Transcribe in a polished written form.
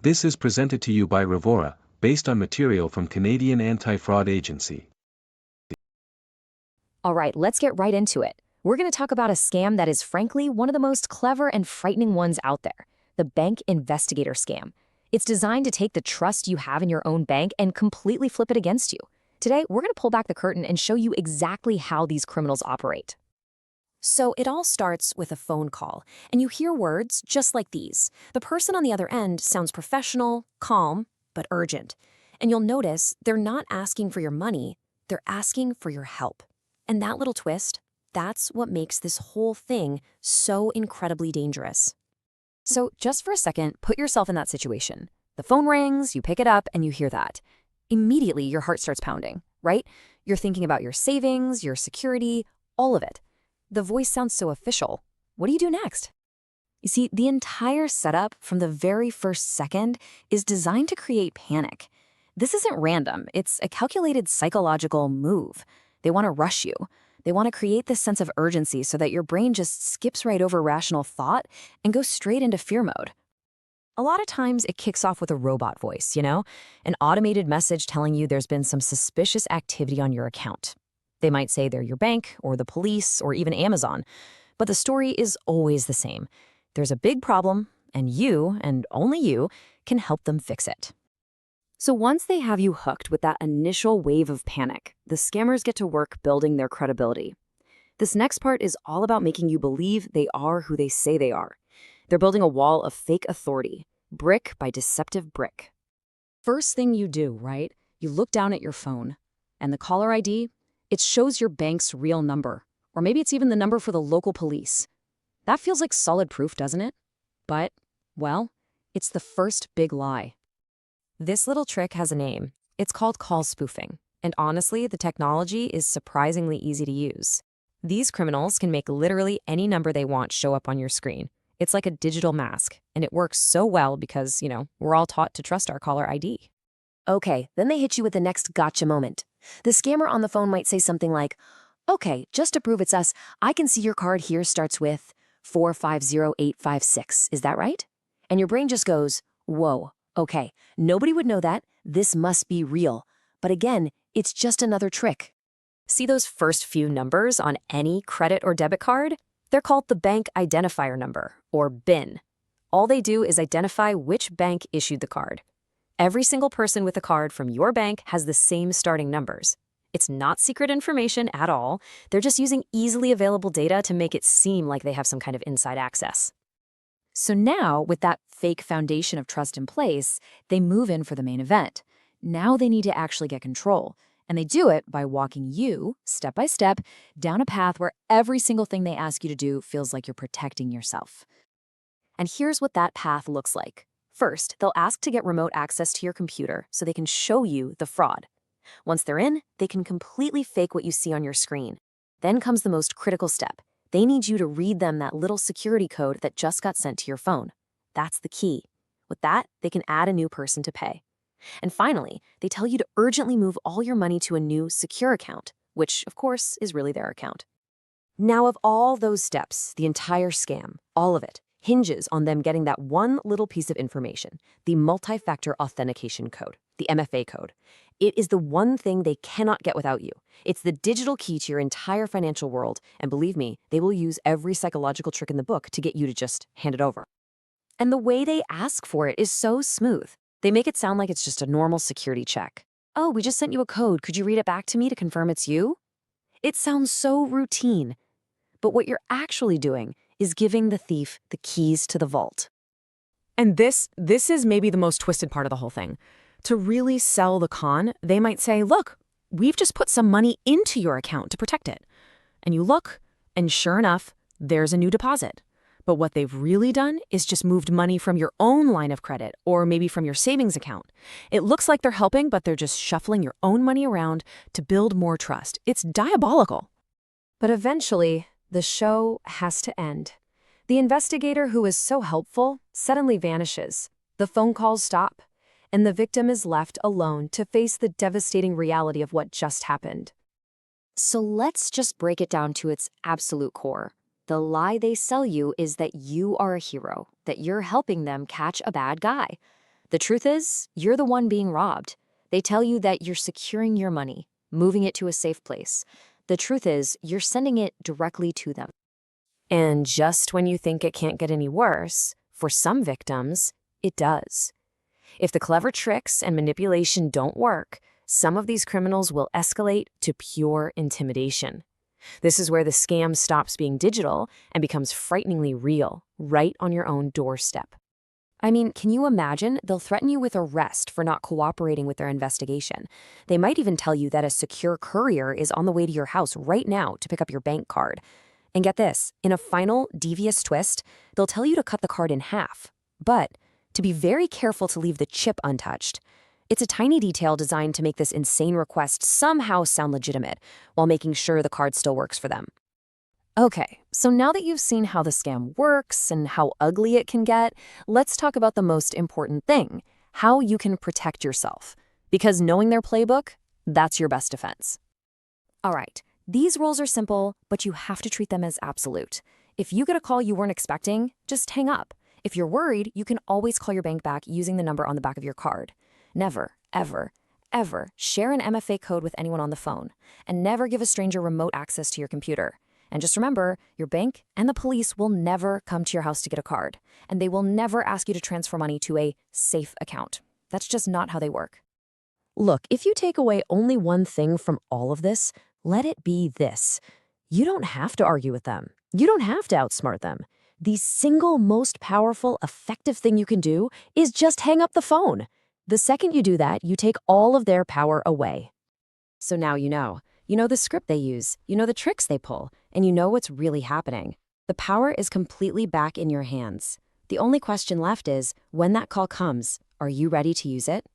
This is presented to you by Revora, based on material from Canadian Anti-Fraud Agency. All right, let's get right into it. We're going to talk about a scam that is frankly one of the most clever and frightening ones out there, the bank investigator scam. It's designed to take the trust you have in your own bank and completely flip it against you. Today, we're going to pull back the curtain and show you exactly how these criminals operate. So it all starts with a phone call, and you hear words just like these. The person on the other end sounds professional, calm, but urgent. And you'll notice they're not asking for your money, they're asking for your help. And that little twist, that's what makes this whole thing so incredibly dangerous. So just for a second, put yourself in that situation. The phone rings, you pick it up, and you hear that. Immediately, your heart starts pounding, right? You're thinking about your savings, your security, all of it. The voice sounds so official. What do you do next? You see, the entire setup from the very first second is designed to create panic. This isn't random. It's a calculated psychological move. They want to rush you. They want to create this sense of urgency so that your brain just skips right over rational thought and goes straight into fear mode. A lot of times it kicks off with a robot voice, an automated message telling you there's been some suspicious activity on your account. They might say they're your bank or the police or even Amazon, but the story is always the same. There's a big problem, and you, and only you, can help them fix it. So once they have you hooked with that initial wave of panic, the scammers get to work building their credibility. This next part is all about making you believe they are who they say they are. They're building a wall of fake authority, brick by deceptive brick. First thing you do, right? You look down at your phone, and the caller ID, it shows your bank's real number, or maybe it's even the number for the local police. That feels like solid proof, doesn't it? But, well, it's the first big lie. This little trick has a name. It's called call spoofing, and honestly, the technology is surprisingly easy to use. These criminals can make literally any number they want show up on your screen. It's like a digital mask, and it works so well because, we're all taught to trust our caller ID. Okay, then they hit you with the next gotcha moment. The scammer on the phone might say something like, okay, just to prove it's us, I can see your card here starts with 450856. Is that right? And your brain just goes, whoa, okay, nobody would know that. This must be real. But again, it's just another trick. See those first few numbers on any credit or debit card? They're called the bank identifier number, or BIN. All they do is identify which bank issued the card. Every single person with a card from your bank has the same starting numbers. It's not secret information at all. They're just using easily available data to make it seem like they have some kind of inside access. So now, with that fake foundation of trust in place, they move in for the main event. Now they need to actually get control. And they do it by walking you, step by step, down a path where every single thing they ask you to do feels like you're protecting yourself. And here's what that path looks like. First, they'll ask to get remote access to your computer so they can show you the fraud. Once they're in, they can completely fake what you see on your screen. Then comes the most critical step. They need you to read them that little security code that just got sent to your phone. That's the key. With that, they can add a new person to pay. And finally, they tell you to urgently move all your money to a new secure account, which, of course, is really their account. Now, of all those steps, the entire scam, all of it, hinges on them getting that one little piece of information, the multi-factor authentication code, the MFA code. It is the one thing they cannot get without you. It's the digital key to your entire financial world, and believe me, they will use every psychological trick in the book to get you to just hand it over. And the way they ask for it is so smooth. They make it sound like it's just a normal security check. Oh, we just sent you a code. Could you read it back to me to confirm it's you? It sounds so routine. But what you're actually doing is giving the thief the keys to the vault. And this is maybe the most twisted part of the whole thing. To really sell the con, they might say, look, we've just put some money into your account to protect it. And you look, and sure enough, there's a new deposit. But what they've really done is just moved money from your own line of credit or maybe from your savings account. It looks like they're helping, but they're just shuffling your own money around to build more trust. It's diabolical. But eventually, the show has to end. The investigator who is so helpful suddenly vanishes. The phone calls stop, and the victim is left alone to face the devastating reality of what just happened. So let's just break it down to its absolute core. The lie they sell you is that you are a hero, that you're helping them catch a bad guy. The truth is, you're the one being robbed. They tell you that you're securing your money, moving it to a safe place. The truth is, you're sending it directly to them. And just when you think it can't get any worse, for some victims, it does. If the clever tricks and manipulation don't work, some of these criminals will escalate to pure intimidation. This is where the scam stops being digital and becomes frighteningly real, right on your own doorstep. I mean, can you imagine? They'll threaten you with arrest for not cooperating with their investigation. They might even tell you that a secure courier is on the way to your house right now to pick up your bank card. And get this, in a final, devious twist, they'll tell you to cut the card in half. But to be very careful to leave the chip untouched. It's a tiny detail designed to make this insane request somehow sound legitimate, while making sure the card still works for them. Okay, so now that you've seen how the scam works and how ugly it can get, let's talk about the most important thing, how you can protect yourself. Because knowing their playbook, that's your best defense. All right, these rules are simple, but you have to treat them as absolute. If you get a call you weren't expecting, just hang up. If you're worried, you can always call your bank back using the number on the back of your card. Never, ever, ever share an MFA code with anyone on the phone, and never give a stranger remote access to your computer. And just remember, your bank and the police will never come to your house to get a card, and they will never ask you to transfer money to a safe account. That's just not how they work. Look, if you take away only one thing from all of this, let it be this. You don't have to argue with them. You don't have to outsmart them. The single most powerful, effective thing you can do is just hang up the phone. The second you do that, you take all of their power away. So now you know. You know the script they use, you know the tricks they pull, and you know what's really happening. The power is completely back in your hands. The only question left is, when that call comes, are you ready to use it?